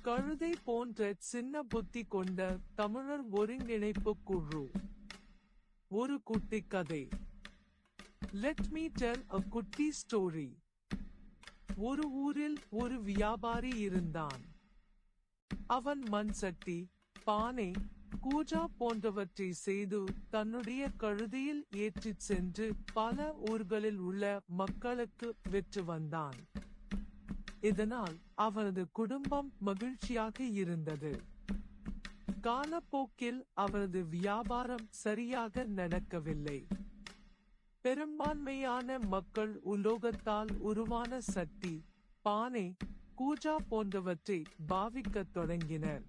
கழுதை போன்ற சின்ன புத்தி கொண்ட தமிழர் ஒருங்கிணைப்பு குழு. ஒரு குட்டி கதை. லெட் மீ டெல் அ குட்டி ஸ்டோரி. ஒரு ஊரில் ஒரு வியாபாரி இருந்தான். அவன் மண் சட்டி, பானை, கூஜா போன்றவற்றை செய்து தன்னுடைய கழுதையில் ஏற்றிச் சென்று பல ஊர்களில் உள்ள மக்களுக்கு விற்று வந்தான். இதனால் அவரது குடும்பம் மகிழ்ச்சியாக இருந்தது. காலப்போக்கில் அவரது வியாபாரம் சரியாக நடக்கவில்லை. பெரும்பான்மையான மக்கள் உலோகத்தால் உருவான சட்டி, பானை, கூஜா போன்றவற்றை பாவிக்கத் தொடங்கினர்.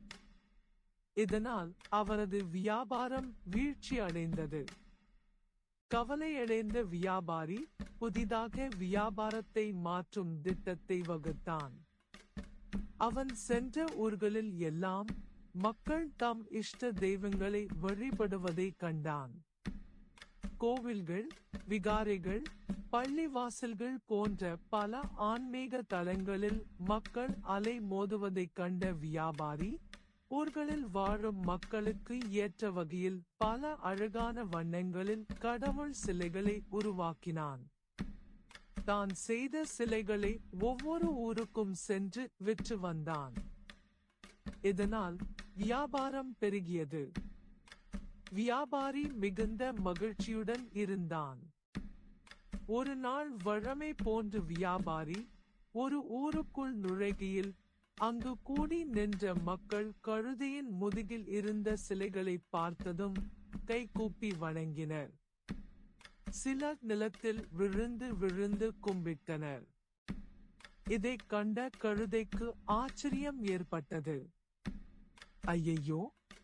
இதனால் அவரது வியாபாரம் வீழ்ச்சி அடைந்தது. கவலையடைந்த வியாபாரி புதிதாக வியாபாரத்தை மாற்றும் திட்டத்தை வகுத்தான். அவன் சென்ற ஊர்களில் எல்லாம் மக்கள் தம் இஷ்ட தெய்வங்களை வழிபடுவதை கண்டான். கோவில்கள், விகாரைகள், பள்ளிவாசல்கள் போன்ற பல ஆன்மீக தலங்களில் மக்கள் அலை மோதுவதைக் கண்ட வியாபாரி ஊர்களில் வாழும் மக்களுக்கு ஏற்ற வகையில் பல அழகான வண்ணங்களில் கடவுள் சிலைகளை உருவாக்கினான். தான் செய்த சிலைகளை ஒவ்வொரு ஊருக்கும் சென்று விற்று வந்தான். இதனால் வியாபாரம் பெருகியது. வியாபாரி மிகுந்த மகிழ்ச்சியுடன் இருந்தான். ஒரு நாள் வழமை போன்று வியாபாரி ஒரு ஊருக்குள் நுழைகையில் அங்கு கூடி நின்ற மக்கள் கழுதையின் முதுகில் இருந்த சிலைகளை பார்த்ததும் கைகூப்பி வணங்கினர். சிலர் நிலத்தில் விழுந்து விழுந்து கும்பிட்டனர். இதைக் கண்ட கழுதைக்கு ஆச்சரியம் ஏற்பட்டது. ஐயையோ,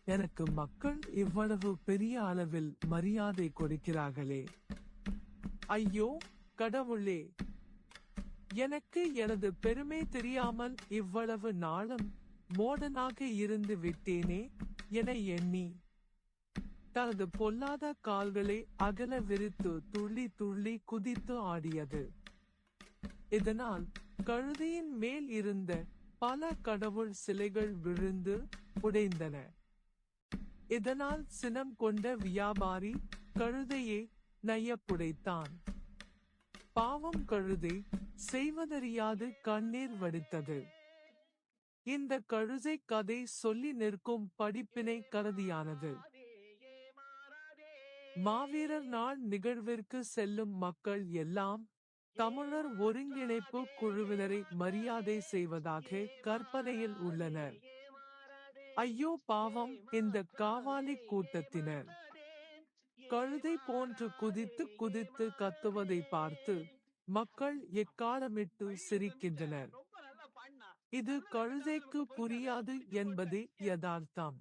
எனக்கு மக்கள் இவ்வளவு பெரிய அளவில் மரியாதை கொடுக்கிறார்களே! ஐயோ கடவுளே, எனக்கு எனது பெருமை தெரியாமல் இவ்வளவு நாளும் மோடனாக இருந்து விட்டேனே என எண்ணி தனது பொல்லாத கால்களை அகல விரித்து துள்ளி துள்ளி குதித்து ஆடியது. இதனால் கழுதையின் மேல் இருந்த பல கடவுள் சிலைகள் விழுந்து உடைந்தன. இதனால் சினம் கொண்ட வியாபாரி கழுதையை நையப்புடைத்தான். பாவம் கழுதை செய்வதறியாது கண்ணீர் வடித்தது. இந்த கழுதை கதை சொல்லி நிற்கும் படிப்பினை கருதியானது. மாவீரர் நாள் நிகழ்விற்கு செல்லும் மக்கள் எல்லாம் தமிழர் ஒருங்கிணைப்பு குழுவினரை மரியாதை செய்வதாக கற்பனையில் உள்ளனர். ஐயோ பாவம் இந்த காவாலி கூட்டத்தினர்! கழுதை போன்று குதித்து குதித்து கத்துவதை பார்த்து மக்கள் எக்காலமிட்டு சிரிக்கின்றனர். இது கழுதைக்கு புரியாது என்பதே யதார்த்தம்.